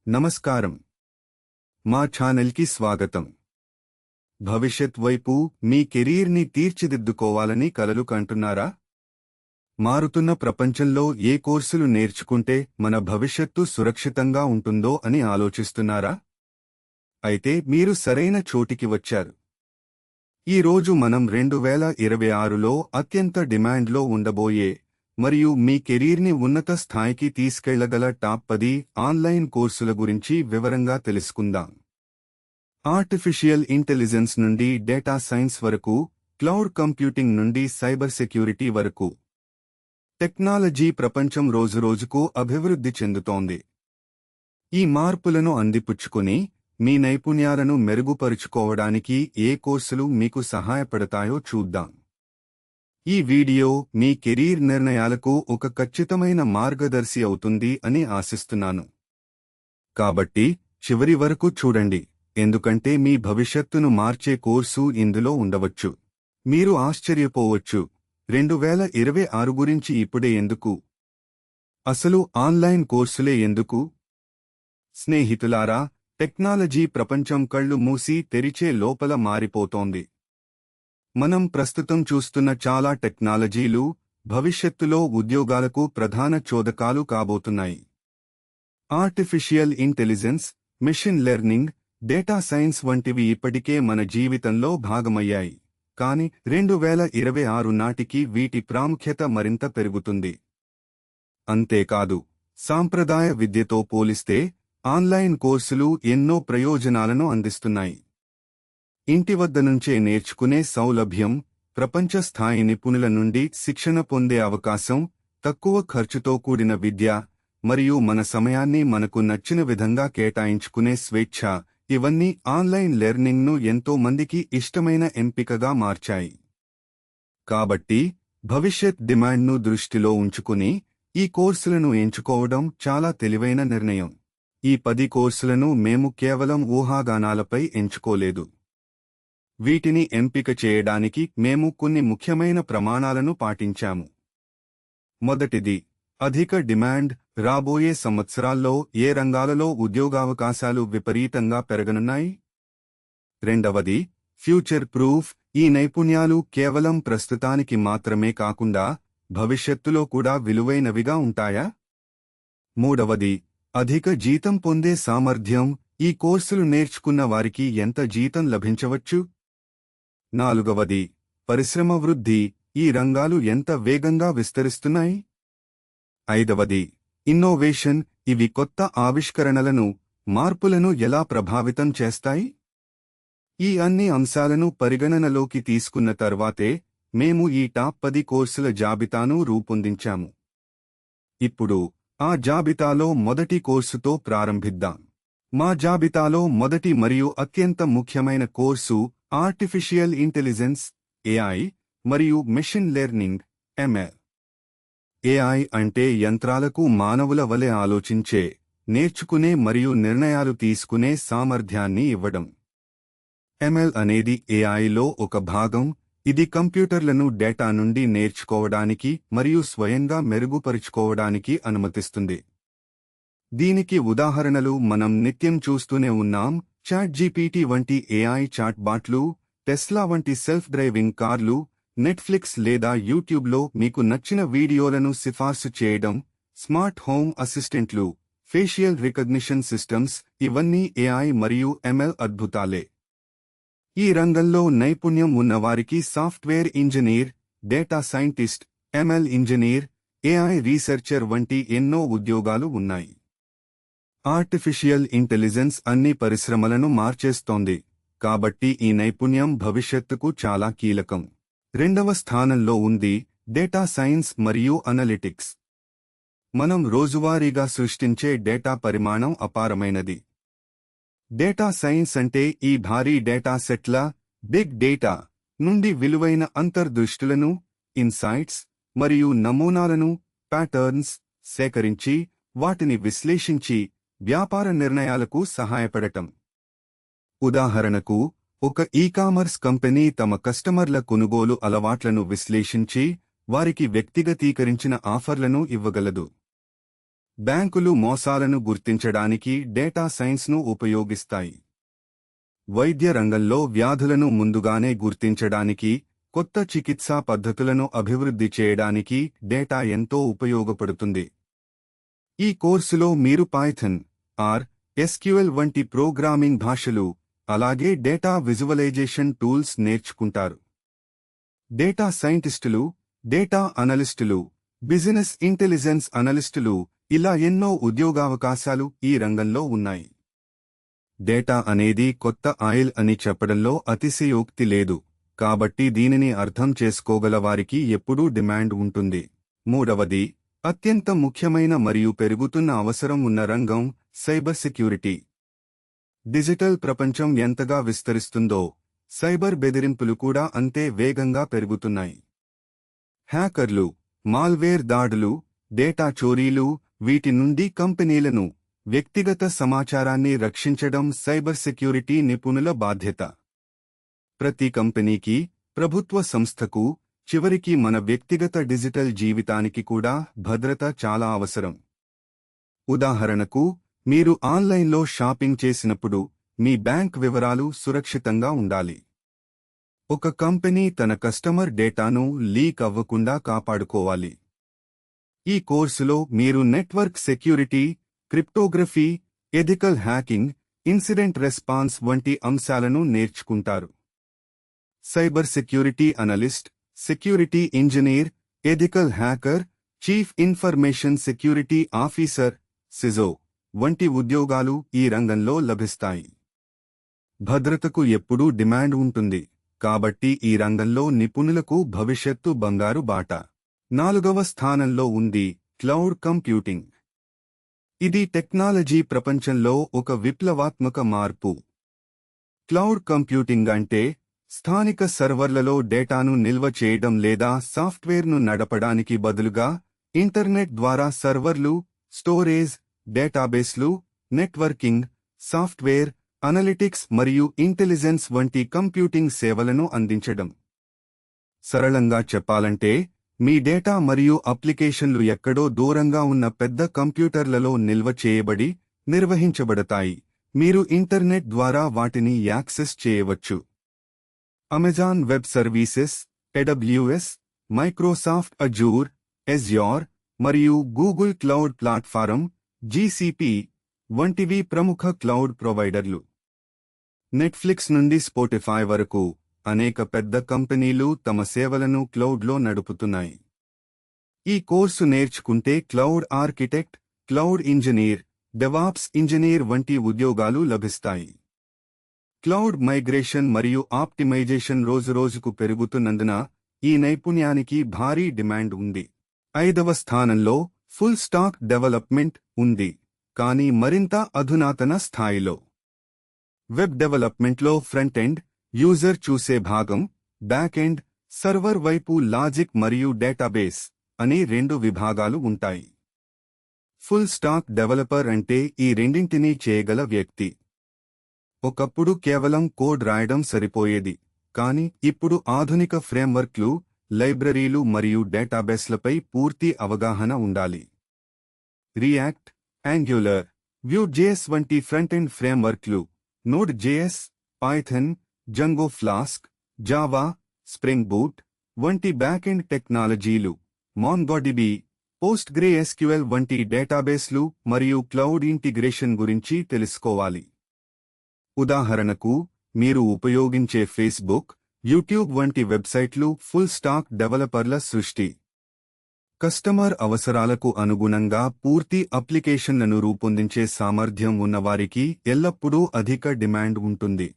నమస్కారం. మా ఛానల్కి స్వాగతం. భవిష్యత్ వైపు మీ కెరీర్ని తీర్చిదిద్దుకోవాలని కలలు కంటున్నారా? మారుతున్న ప్రపంచంలో ఏ కోర్సులు నేర్చుకుంటే మన భవిష్యత్తు సురక్షితంగా ఉంటుందో అని ఆలోచిస్తున్నారా? అయితే మీరు సరైన చోటికి వచ్చారు. ఈ రోజు మనం 2026లో అత్యంత డిమాండ్లో ఉండబోయే మరియు మీ కెరీర్ని ఉన్నత స్థాయికి తీసుకెళ్లగల టాప్ 10 ఆన్లైన్ కోర్సుల గురించి వివరంగా తెలుసుకుందాం. ఆర్టిఫిషియల్ ఇంటెలిజెన్స్ నుండి డేటా సైన్స్ వరకు, క్లౌడ్ కంప్యూటింగ్ నుండి సైబర్ సెక్యూరిటీ వరకు, టెక్నాలజీ ప్రపంచం రోజురోజుకు అభివృద్ధి చెందుతోంది. ఈ మార్పులను అందిపుచ్చుకుని మీ నైపుణ్యాలను మెరుగుపరుచుకోవడానికి ఏ కోర్సులు మీకు సహాయపడతాయో చూద్దాం. ఈ వీడియో మీ కెరీర్ నిర్ణయాలకు ఒక ఖచ్చితమైన మార్గదర్శి అవుతుంది అని ఆశిస్తున్నాను. కాబట్టి చివరి వరకు చూడండి, ఎందుకంటే మీ భవిష్యత్తును మార్చే కోర్సు ఇందులో ఉండవచ్చు. మీరు ఆశ్చర్యపోవచ్చు, 2026 గురించి ఇప్పుడే ఎందుకు? అసలు ఆన్లైన్ కోర్సులే ఎందుకు? స్నేహితులారా, టెక్నాలజీ ప్రపంచం కళ్ళు మూసి తెరిచే లోపల మారిపోతోంది. మనం ప్రస్తుతం చూస్తున్న చాలా టెక్నాలజీలు భవిష్యత్తులో ఉద్యోగాలకు ప్రధాన చోదకాలు కాబోతున్నాయి. Artificial intelligence, machine learning, data science వంటివి ఇప్పటికే మన జీవితంలో భాగమయ్యాయి. కానీ 2026 నాటికి వీటి ప్రాముఖ్యత మరింత పెరుగుతుంది. అంతేకాదు, సాంప్రదాయ విద్యతో పోలిస్తే ఆన్లైన్ కోర్సులు ఎన్నో ప్రయోజనాలను అందిస్తున్నాయి. ఇంటి వద్ద నుంచే నేర్చుకునే సౌలభ్యం, ప్రపంచ స్థాయి నిపుణుల నుండి శిక్షణ పొందే అవకాశం, తక్కువ ఖర్చుతో కూడిన విద్య, మరియు మన సమయాన్ని మనకు నచ్చిన విధంగా కేటాయించుకునే స్వేచ్ఛ, ఇవన్నీ ఆన్లైన్ లెర్నింగ్ను ఎంతో మందికి ఇష్టమైన ఎంపికగా మార్చాయి. కాబట్టి భవిష్యత్ డిమాండ్ను దృష్టిలో ఉంచుకుని ఈ కోర్సులను ఎంచుకోవడం చాలా తెలివైన నిర్ణయం. ఈ 10 కోర్సులను మేము కేవలం ఊహాగానాలపై ఎంచుకోలేదు. వీటిని ఎంపిక చేయడానికి మేము కొన్ని ముఖ్యమైన ప్రమాణాలను పాటించాము. మొదటిది, అధిక డిమాండ్. రాబోయే సంవత్సరాల్లో ఏ రంగాలలో ఉద్యోగావకాశాలు విపరీతంగా పెరగనున్నాయి? రెండవది, ఫ్యూచర్ ప్రూఫ్. ఈ నైపుణ్యాలు కేవలం ప్రస్తుతానికి మాత్రమే కాకుండా భవిష్యత్తులో కూడా విలువైనవిగా ఉంటాయా? మూడవది, అధిక జీతం పొందే సామర్థ్యం. ఈ కోర్సులు నేర్చుకున్న వారికి ఎంత జీతం లభించవచ్చు? నాలుగవది, పరిశ్రమ వృద్ధి. ఈ రంగాలు ఎంత వేగంగా విస్తరిస్తున్నాయి? ఐదవది, ఇన్నోవేషన్. ఇవి కొత్త ఆవిష్కరణలను, మార్పులను ఎలా ప్రభావితం చేస్తాయి? ఈ అన్ని అంశాలను పరిగణనలోకి తీసుకున్న తర్వాతే మేము ఈ టాప్ 10 కోర్సుల జాబితాను రూపొందించాము. ఇప్పుడు ఆ జాబితాలో మొదటి కోర్సుతో ప్రారంభిద్దాం. మా జాబితాలో మొదటి మరియు అత్యంత ముఖ్యమైన కోర్సు ఆర్టిఫిషియల్ ఇంటెలిజెన్స్, ఏఐ, మరియు మెషిన్ లెర్నింగ్, ఎంఎల్. ఏఐ అంటే యంత్రాలకు మానవుల వలె ఆలోచించే, నేర్చుకునే మరియు నిర్ణయాలు తీసుకునే సామర్థ్యాన్ని ఇవ్వడం. ఎంఎల్ అనేది ఏఐలో ఒక భాగం. ఇది కంప్యూటర్లను డేటా నుండి నేర్చుకోవడానికి మరియు స్వయంగా మెరుగుపరుచుకోవడానికి అనుమతిస్తుంది. దీనికి ఉదాహరణలు మనం నిత్యం చూస్తూనే ఉన్నాం. చాట్‌జీపీటీ వంటి ఏఐ చాట్‌బాట్లు, టెస్లా వంటి సెల్ఫ్ డ్రైవింగ్ కార్లు, నెట్ఫ్లిక్స్ లేదా యూట్యూబ్లో మీకు నచ్చిన వీడియోలను సిఫార్సు చేయడం, స్మార్ట్ హోమ్ అసిస్టెంట్లు, ఫేషియల్ రికగ్నిషన్ సిస్టమ్స్, ఇవన్నీ ఏఐ మరియు ఎంఎల్ అద్భుతాలే. ఈ రంగంలో నైపుణ్యం ఉన్నవారికి software engineer, data scientist, ML engineer, AI researcher వంటి ఎన్నో ఉద్యోగాలు ఉన్నాయి. ఆర్టిఫిషియల్ ఇంటెలిజెన్స్ అన్ని పరిశ్రమలను మార్చేస్తోంది. కాబట్టి ఈ నైపుణ్యం భవిష్యత్తుకు చాలా కీలకం. రెండవ స్థానంలో ఉంది డేటా సైన్స్ మరియు అనలిటిక్స్. మనం రోజువారీగా సృష్టించే డేటా పరిమాణం అపారమైనది. డేటా సైన్స్ అంటే ఈ భారీ డేటా సెట్ల, బిగ్ డేటా నుండి విలువైన అంతర్దృష్టులను, ఇన్సైట్స్ మరియు నమూనాలను, ప్యాటర్న్స్ సేకరించి వాటిని విశ్లేషించి వ్యాపార నిర్ణయాలకు సహాయపడటం. ఉదాహరణకు, ఒక ఈకామర్స్ కంపెనీ తమ కస్టమర్ల కొనుగోలు అలవాట్లను విశ్లేషించి వారికి వ్యక్తిగతీకరించిన ఆఫర్లను ఇవ్వగలదు. బ్యాంకులు మోసాలను గుర్తించడానికి డేటా సైన్స్ను ఉపయోగిస్తాయి. వైద్య రంగంలో వ్యాధులను ముందుగానే గుర్తించడానికి, కొత్త చికిత్సా పద్ధతులను అభివృద్ధి చేయడానికి డేటా ఎంతో ఉపయోగపడుతుంది. ఈ కోర్సులో మీరు పైథాన్, ఆర్, ఎస్క్యూఎల్ వంటి ప్రోగ్రామింగ్ భాషలు, అలాగే డేటా విజువలైజేషన్ టూల్స్ నేర్చుకుంటారు. డేటా సైంటిస్టులు, డేటా అనలిస్టులు, బిజినెస్ ఇంటెలిజెన్స్ అనలిస్టులు, ఇలా ఎన్నో ఉద్యోగావకాశాలు ఈ రంగంలో ఉన్నాయి. డేటా అనేది కొత్త ఆయిల్ అని చెప్పడంలో అతిశయోక్తి లేదు, కాబట్టి దీనిని అర్థం చేసుకోగల వారికి ఎప్పుడూ డిమాండ్ ఉంటుంది. మూడవది, అత్యంత ముఖ్యమైన మరియు పెరుగుతున్న అవసరం ఉన్న రంగం సైబర్ సెక్యూరిటీ. డిజిటల్ ప్రపంచం ఎంతగా విస్తరిస్తుందో, సైబర్ బెదిరింపులు కూడా అంతే వేగంగా పెరుగుతున్నాయి. హ్యాకర్లు, మాల్వేర్ దాడులు, డేటా చోరీలు, వీటి నుండి కంపెనీలను, వ్యక్తిగత సమాచారాన్ని రక్షించడం సైబర్ సెక్యూరిటీ నిపుణుల బాధ్యత. ప్రతి కంపెనీకి, ప్రభుత్వ సంస్థకు, చివరికి మన వ్యక్తిగత డిజిటల్ జీవితానికి కూడా భద్రత చాలా అవసరం. ఉదాహరణకు, మీరు ఆన్లైన్లో షాపింగ్ చేసినప్పుడు మీ బ్యాంక్ వివరాలు సురక్షితంగా ఉండాలి. ఒక కంపెనీ తన కస్టమర్ డేటాను లీక్ అవ్వకుండా కాపాడుకోవాలి. ఈ కోర్సులో మీరు network security, cryptography, ethical hacking, incident response వంటి అంశాలను నేర్చుకుంటారు. Cyber security analyst, security engineer, ethical hacker, chief information security officer, CISO వంటి ఉద్యోగాలు ఈ రంగంలో లభిస్తాయి. భద్రతకు ఎప్పుడూ డిమాండ్ ఉంటుంది, కాబట్టి ఈ రంగంలో నిపుణులకు భవిష్యత్తు బంగారు బాట. 4వ స్థానంలో ఉంది క్లౌడ్ కంప్యూటింగ్. ఇది టెక్నాలజీ ప్రపంచంలో ఒక విప్లవాత్మక మార్పు. క్లౌడ్ కంప్యూటింగ్ అంటే స్థానిక సర్వర్లలో డేటాను నిల్వ చేయడం లేదా సాఫ్ట్వేర్ను నడపడానికి బదులుగా ఇంటర్నెట్ ద్వారా సర్వర్లు, స్టోరేజ్, డేటాబేస్లు, నెట్వర్కింగ్, సాఫ్ట్వేర్, అనలిటిక్స్ మరియు ఇంటెలిజెన్స్ వంటి కంప్యూటింగ్ సేవలను అందించడం. సరళంగా చెప్పాలంటే, మీ డేటా మరియు అప్లికేషన్లు ఎక్కడో దూరంగా ఉన్న పెద్ద కంప్యూటర్లలో నిల్వ చేయబడి, నిర్వహించబడతాయి. మీరు ఇంటర్నెట్ ద్వారా వాటిని యాక్సెస్ చేయవచ్చు. Amazon web services, AWS, Microsoft Azure, Azure, మరియు గూగుల్ క్లౌడ్ ప్లాట్ఫారం, GCP వంటివి ప్రముఖ క్లౌడ్ ప్రొవైడర్లు. నెట్ఫ్లిక్స్ నుండి స్పోటిఫై వరకు అనేక పెద్ద కంపెనీలు తమ సేవలను క్లౌడ్లో నడుపుతున్నాయి. ఈ కోర్సు నేర్చుకుంటే cloud architect, cloud engineer, DevOps engineer వంటి ఉద్యోగాలు లభిస్తాయి. క్లౌడ్ మైగ్రేషన్ మరియు ఆప్టిమైజేషన్ రోజురోజుకు పెరుగుతున్నందున ఈ నైపుణ్యానికి భారీ డిమాండ్ ఉంది. 5వ స్థానంలో ఫుల్ స్టాక్ డెవలప్మెంట్ ఉంది, కానీ మరింత అధునాతన స్థాయిలో. వెబ్ డెవలప్మెంట్లో ఫ్రంట్ ఎండ్, యూజర్ చూసే భాగం, బ్యాక్ ఎండ్, సర్వర్ వైపు లాజిక్ మరియు డేటాబేస్ అని 2 విభాగాలు ఉంటాయి. ఫుల్ స్టాక్ డెవలపర్ అంటే ఈ రెండింటినీ చేయగల వ్యక్తి. ఒకప్పుడు కేవలం కోడ్ రాయడం సరిపోయేది, కానీ ఇప్పుడు ఆధునిక ఫ్రేమ్వర్క్లు, లైబ్రరీలు మరియు డేటాబేస్లపై పూర్తి అవగాహన ఉండాలి. రియాక్ట్, యాంగ్యులర్, Vue.js వంటి ఫ్రంట్ ఎండ్ ఫ్రేమ్వర్క్లు, Node.js, Python, Django Flask, Java, Spring Boot వంటి బ్యాక్ ఎండ్ టెక్నాలజీలు, MongoDB, PostgreSQL వంటి డేటాబేస్లు మరియు క్లౌడ్ ఇంటిగ్రేషన్ గురించి తెలుసుకోవాలి. ఉదాహరణకు, మీరు ఉపయోగించే ఫేస్బుక్, యూట్యూబ్ వంటి వెబ్సైట్లు ఫుల్ స్టాక్ డెవలపర్ల సృష్టి. కస్టమర్ అవసరాలకు అనుగుణంగా పూర్తి అప్లికేషన్లను రూపొందించే సామర్థ్యం ఉన్నవారికి ఎల్లప్పుడూ అధిక డిమాండ్ ఉంటుంది.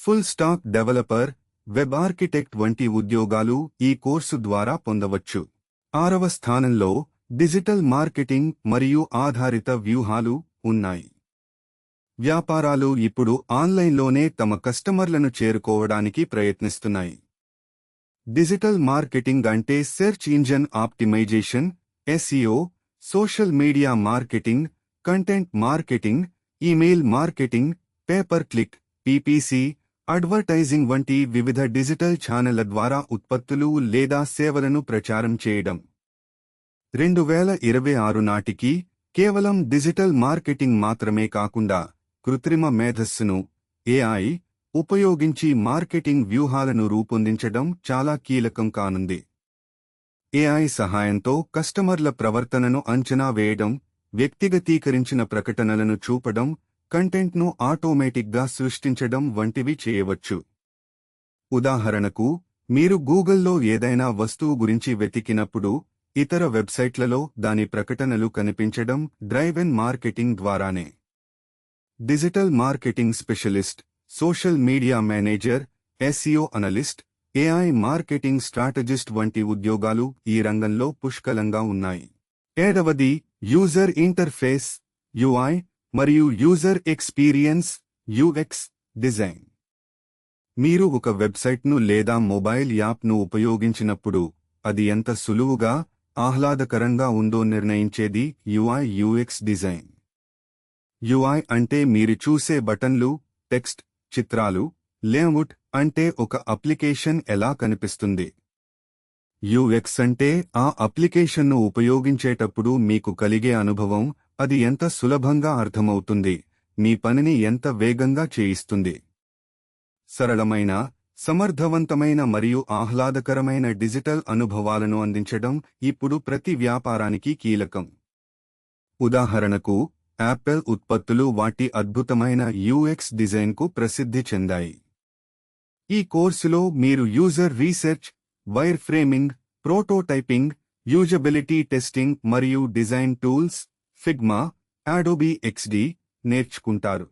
Full stack developer, web architect వంటి ఉద్యోగాలు ఈ కోర్సు ద్వారా పొందవచ్చు. 6వ స్థానంలో డిజిటల్ మార్కెటింగ్ మరియు ఆధారిత వ్యూహాలు ఉన్నాయి. వ్యాపారాలు ఇప్పుడు ఆన్లైన్లోనే తమ కస్టమర్లను చేరుకోవడానికి ప్రయత్నిస్తున్నాయి. డిజిటల్ మార్కెటింగ్ అంటే search engine optimisation, SEO, social media marketing, content marketing, email marketing, pay per click, PPC, advertising వంటి వివిధ డిజిటల్ ఛానళ్ల ద్వారా ఉత్పత్తులు లేదా సేవలను ప్రచారం చేయడం. 2026 నాటికి కేవలం డిజిటల్ మార్కెటింగ్ మాత్రమే కాకుండా కృత్రిమ మేధస్సును AI ఉపయోగించి మార్కెటింగ్ వ్యూహాలను రూపొందించడం చాలా కీలకం కానుంది. AI సహాయంతో కస్టమర్ల ప్రవర్తనను అంచనా వేయడం, వ్యక్తిగతీకరించిన ప్రకటనలను చూపడం, కంటెంట్ను ఆటోమేటిక్గా సృష్టించడం వంటివి చేయవచ్చు. ఉదాహరణకు, మీరు గూగుల్లో ఏదైనా వస్తువు గురించి వెతికినప్పుడు ఇతర వెబ్సైట్లలో దాని ప్రకటనలు కనిపించడం డ్రైవెన్ మార్కెటింగ్ ద్వారానే. Digital marketing specialist, social media manager, SEO analyst, AI marketing strategist వంటి ఉద్యోగాలు ఈ రంగంలో పుష్కలంగా ఉన్నాయి. 7వది యూజర్ ఇంటర్ఫేస్ UI మరియు యూజర్ ఎక్స్పీరియన్స్ UX డిజైన్. మీరు ఒక వెబ్సైట్ను లేదా మొబైల్ యాప్ను ఉపయోగించినప్పుడు అది ఎంత సులువుగా, ఆహ్లాదకరంగా ఉందో నిర్ణయించేది UI UX డిజైన్. UI అంటే మీరు చూసే బటన్లు, టెక్స్ట్, చిత్రాలు. లేఅవుట్ అంటే ఒక అప్లికేషన్ ఎలా కనిపిస్తుంది. UX అంటే ఆ అప్లికేషన్ను ఉపయోగించేటప్పుడు మీకు కలిగే అనుభవం, అది ఎంత సులభంగా అర్థమవుతుంది, మీ పనిని ఎంత వేగంగా చేయిస్తుంది. సరళమైన, సమర్థవంతమైన మరియు ఆహ్లాదకరమైన డిజిటల్ అనుభవాలను అందించడం ఇప్పుడు ప్రతి వ్యాపారానికి కీలకం. ఉదాహరణకు, యాపిల్ ఉత్పత్తులు వాటి అద్భుతమైన UX డిజైన్కు ప్రసిద్ధి చెందాయి. ఈ కోర్సులో మీరు user research, wireframing, prototyping, usability testing మరియు design tools, Figma, Adobe XD నేర్చుకుంటారు.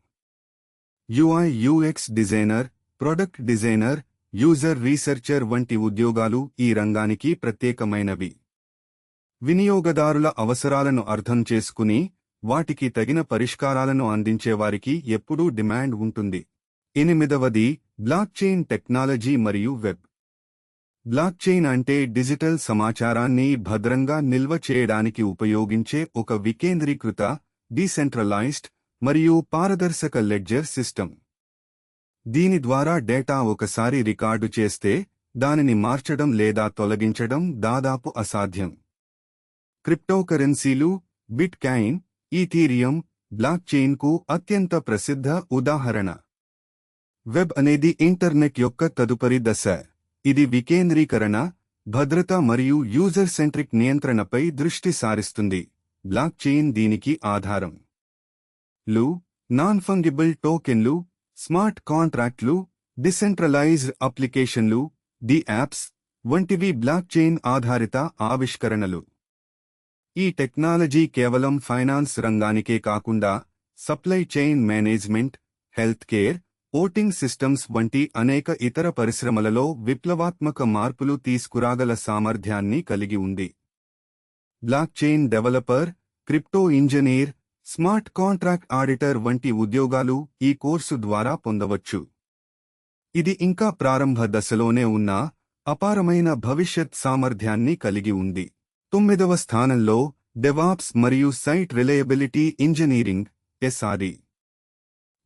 UI UX designer, product designer, user researcher వంటి ఉద్యోగాలు ఈ రంగానికి ప్రత్యేకమైనవి. వినియోగదారుల అవసరాలను అర్థం చేసుకుని వాటికి తగిన పరిష్కారాలను అందించేవారికి ఎప్పుడూ డిమాండ్ ఉంటుంది. 8వది బ్లాక్చెయిన్ టెక్నాలజీ మరియు వెబ్. బ్లాక్చెయిన్ అంటే డిజిటల్ సమాచారాన్ని భద్రంగా నిల్వ చేయడానికి ఉపయోగించే ఒక వికేంద్రీకృత, డీసెంట్రలైజ్డ్ మరియు పారదర్శక లెడ్జర్ సిస్టమ్. దీని ద్వారా డేటా ఒకసారి రికార్డు చేస్తే దానిని మార్చడం లేదా తొలగించడం దాదాపు అసాధ్యం. క్రిప్టోకరెన్సీలు, బిట్ కాయిన్, ఈథీరియం బ్లాక్చెయిన్కు అత్యంత ప్రసిద్ధ ఉదాహరణ. వెబ్ అనేది ఇంటర్నెట్ యొక్క తదుపరి దశ. ఇది వికేంద్రీకరణ, భద్రత మరియు యూజర్ సెంట్రిక్ నియంత్రణపై దృష్టి సారిస్తుంది. బ్లాక్చెయిన్ దీనికి ఆధారం. నాన్ ఫంగిబుల్ టోకెన్లు, స్మార్ట్ కాంట్రాక్ట్లు, డిసెంట్రలైజ్డ్ అప్లికేషన్లు, యాప్స్ వంటివి బ్లాక్చెయిన్ ఆధారిత ఆవిష్కరణలు. ఈ టెక్నాలజీ కేవలం ఫైనాన్స్ రంగానికే కాకుండా supply chain management, health care, voting systems వంటి అనేక ఇతర పరిశ్రమలలో విప్లవాత్మక మార్పులు తీసుకురాగల సామర్థ్యాన్ని కలిగి ఉంది. Blockchain developer, crypto engineer, smart contract auditor వంటి ఉద్యోగాలు ఈ కోర్సు ద్వారా పొందవచ్చు. ఇది ఇంకా ప్రారంభ దశలోనే ఉన్నా అపారమైన భవిష్యత్ సామర్థ్యాన్ని కలిగి ఉంది. 9వ స్థానంలో డెవాప్స్ మరియు site reliability engineering SRE.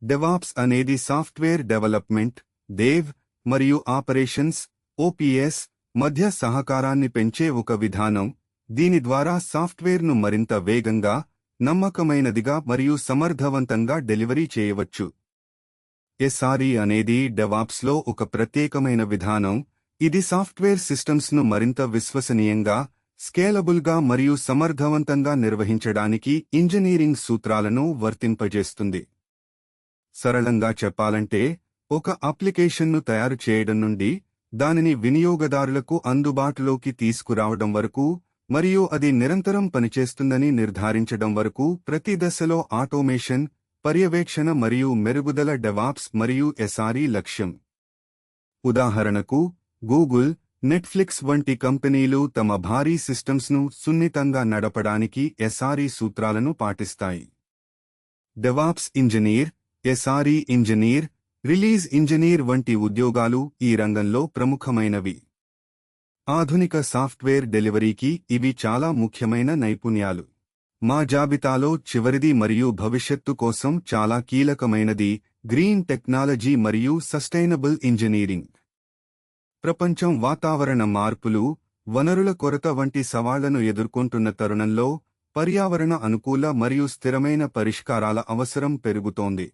DevOps అనేది సాఫ్ట్వేర్ డెవలప్మెంట్, దేవ్ మరియు ఆపరేషన్స్ OPS మధ్య సహకారాన్ని పెంచే ఒక విధానం. దీని ద్వారా సాఫ్ట్వేర్ను మరింత వేగంగా, నమ్మకమైనదిగా మరియు సమర్థవంతంగా డెలివరీ చేయవచ్చు. SRE అనేది డెవాప్స్లో ఒక ప్రత్యేకమైన విధానం. ఇది సాఫ్ట్వేర్ సిస్టమ్స్ను మరింత విశ్వసనీయంగా, స్కేలబుల్గా మరియు సమర్థవంతంగా నిర్వహించడానికి ఇంజనీరింగ్ సూత్రాలను వర్తింపజేస్తుంది. సరళంగా చెప్పాలంటే, ఒక అప్లికేషన్ను తయారు చేయడం నుండి దానిని వినియోగదారులకు అందుబాటులోకి తీసుకురావడం వరకు మరియు అది నిరంతరం పనిచేస్తుందని నిర్ధారించడం వరకు ప్రతి దశలో ఆటోమేషన్, పర్యవేక్షణ మరియు మెరుగుదల డెవాప్స్ మరియు SRE లక్ష్యం. ఉదాహరణకు, గూగుల్, నెట్ఫ్లిక్స్ వంటి కంపెనీలు తమ భారీ సిస్టమ్స్ను సున్నితంగా నడపడానికి SRE సూత్రాలను పాటిస్తాయి. DevOps engineer, SRE engineer, release engineer వంటి ఉద్యోగాలు ఈ రంగంలో ప్రముఖమైనవి. ఆధునిక సాఫ్ట్వేర్ డెలివరీకి ఇవి చాలా ముఖ్యమైన నైపుణ్యాలు. మా జాబితాలో చివరిది మరియు భవిష్యత్తు కోసం చాలా కీలకమైనది గ్రీన్ టెక్నాలజీ మరియు సస్టైనబుల్ ఇంజనీరింగ్. ప్రపంచం వాతావరణ మార్పులు, వనరుల కొరత వంటి సవాళ్లను ఎదుర్కొంటున్న తరుణంలో పర్యావరణ అనుకూల మరియు స్థిరమైన పరిష్కారాల అవసరం పెరుగుతోంది.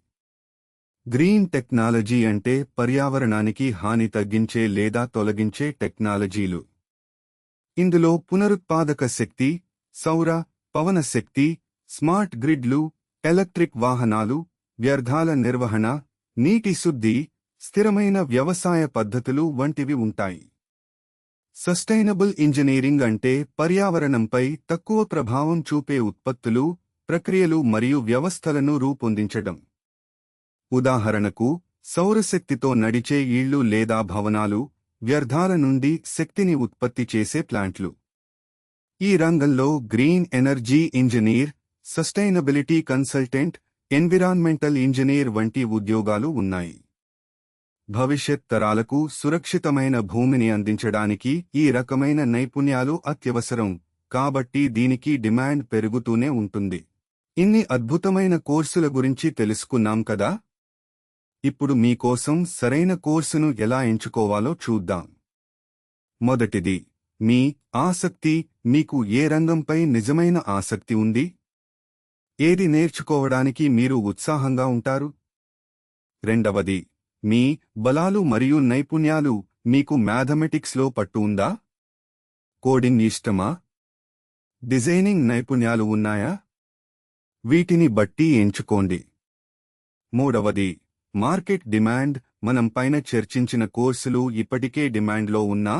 గ్రీన్ టెక్నాలజీ అంటే పర్యావరణానికి హాని తగ్గించే లేదా తొలగించే టెక్నాలజీలు. ఇందులో పునరుత్పాదక శక్తి, సౌర, పవన శక్తి, స్మార్ట్ గ్రిడ్లు, ఎలక్ట్రిక్ వాహనాలు, వ్యర్థాల నిర్వహణ, నీటి శుద్ధి, స్థిరమైన వ్యవసాయ పద్ధతులు వంటివి ఉంటాయి. సస్టైనబుల్ ఇంజనీరింగ్ అంటే పర్యావరణంపై తక్కువ ప్రభావం చూపే ఉత్పత్తులు, ప్రక్రియలు మరియు వ్యవస్థలను రూపొందించడం. ఉదాహరణకు, సౌరశక్తితో నడిచే ఇళ్లు లేదా భవనాలు, వ్యర్థాల నుండి శక్తిని ఉత్పత్తి చేసే ప్లాంట్లు. ఈ రంగంలో green energy engineer, sustainability consultant, environmental engineer వంటి ఉద్యోగాలు ఉన్నాయి. భవిష్యత్ తరాలకు సురక్షితమైన భూమిని అందించడానికి ఈ రకమైన నైపుణ్యాలు అత్యవసరం, కాబట్టి దీనికి డిమాండ్ పెరుగుతూనే ఉంటుంది. ఇన్ని అద్భుతమైన కోర్సుల గురించి తెలుసుకున్నాం కదా? ఇప్పుడు మీకోసం సరైన కోర్సును ఎలా ఎంచుకోవాలో చూద్దాం. మొదటిది, మీ ఆసక్తి. మీకు ఏ రంగంపై నిజమైన ఆసక్తి ఉంది? ఏది నేర్చుకోవడానికి మీరు ఉత్సాహంగా ఉంటారు? రెండవది, మీ బలాలు మరియు నైపుణ్యాలు. మీకు మ్యాథమెటిక్స్లో పట్టు ఉందా? కోడింగ్ ఇష్టమా? డిజైనింగ్ నైపుణ్యాలు ఉన్నాయా? వీటిని బట్టి ఎంచుకోండి. మూడవది, మార్కెట్ డిమాండ్. మనం పైన చర్చించిన కోర్సులు ఇప్పటికే డిమాండ్లో ఉన్నా,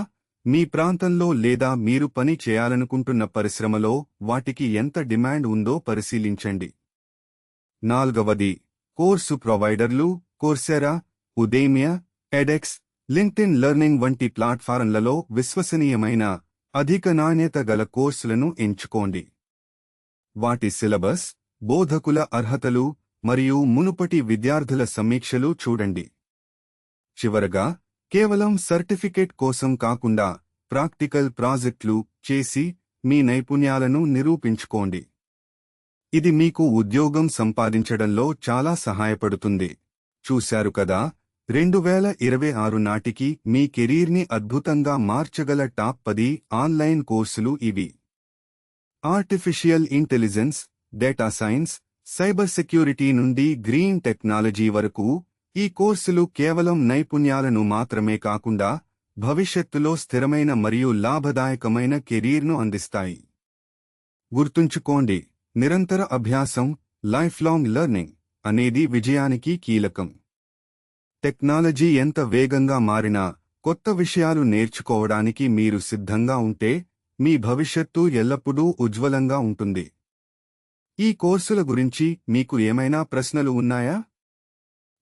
మీ ప్రాంతంలో లేదా మీరు పని చేయాలనుకుంటున్న పరిశ్రమలో వాటికి ఎంత డిమాండ్ ఉందో పరిశీలించండి. నాల్గవది, కోర్సు ప్రొవైడర్లు. కోర్సెరా, ఉదేమియా, ఎడెక్స్, లింక్డ్ఇన్ లెర్నింగ్ వంటి ప్లాట్ఫారంలలో విశ్వసనీయమైన, అధిక నాణ్యత గల కోర్సులను ఎంచుకోండి. వాటి సిలబస్, బోధకుల అర్హతలు మరియు మునుపటి విద్యార్థుల సమీక్షలు చూడండి. చివరగా, కేవలం సర్టిఫికేట్ కోసం కాకుండా ప్రాక్టికల్ ప్రాజెక్టులు చేసి మీ నైపుణ్యాలను నిరూపించుకోండి. ఇది మీకు ఉద్యోగం సంపాదించడంలో చాలా సహాయపడుతుంది. చూశారు కదా, 2026 నాటికి మీ కెరీర్ని అద్భుతంగా మార్చగల టాప్ 10 ఆన్లైన్ కోర్సులు ఇవి. Artificial intelligence, data science, cyber security నుండి గ్రీన్ టెక్నాలజీ వరకు ఈ కోర్సులు కేవలం నైపుణ్యాలను మాత్రమే కాకుండా భవిష్యత్తులో స్థిరమైన మరియు లాభదాయకమైన కెరీర్ను అందిస్తాయి. గుర్తుంచుకోండి, నిరంతర అభ్యాసం, లైఫ్ లాంగ్ లెర్నింగ్ అనేది విజయానికి కీలకం. టెక్నాలజీ ఎంత వేగంగా మారినా కొత్త విషయాలు నేర్చుకోవడానికి మీరు సిద్ధంగా ఉంటే మీ భవిష్యత్తు ఎల్లప్పుడూ ఉజ్వలంగా ఉంటుంది. ఈ కోర్సుల గురించి మీకు ఏమైనా ప్రశ్నలు ఉన్నాయా?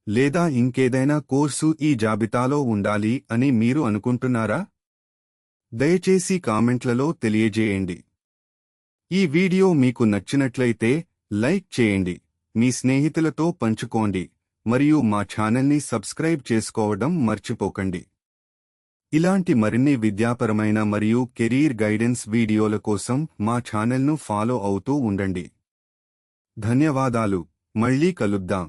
లేదా ఇంకేదైనా కోర్సు ఈ జాబితాలో ఉండాలి అని మీరు అనుకుంటున్నారా? దయచేసి కామెంట్లలో తెలియజేయండి. ఈ వీడియో మీకు నచ్చినట్లయితే లైక్ చేయండి, మీ స్నేహితులతో పంచుకోండి మరియు మా ఛానల్ని సబ్స్క్రైబ్ చేసుకోవడం మర్చిపోకండి. ఇలాంటి మరిన్ని విద్యాపరమైన మరియు కెరీర్ గైడెన్స్ వీడియోల కోసం మా ఛానల్ను ఫాలో అవుతూ ఉండండి. ధన్యవాదాలు. మళ్ళీ కలుద్దాం.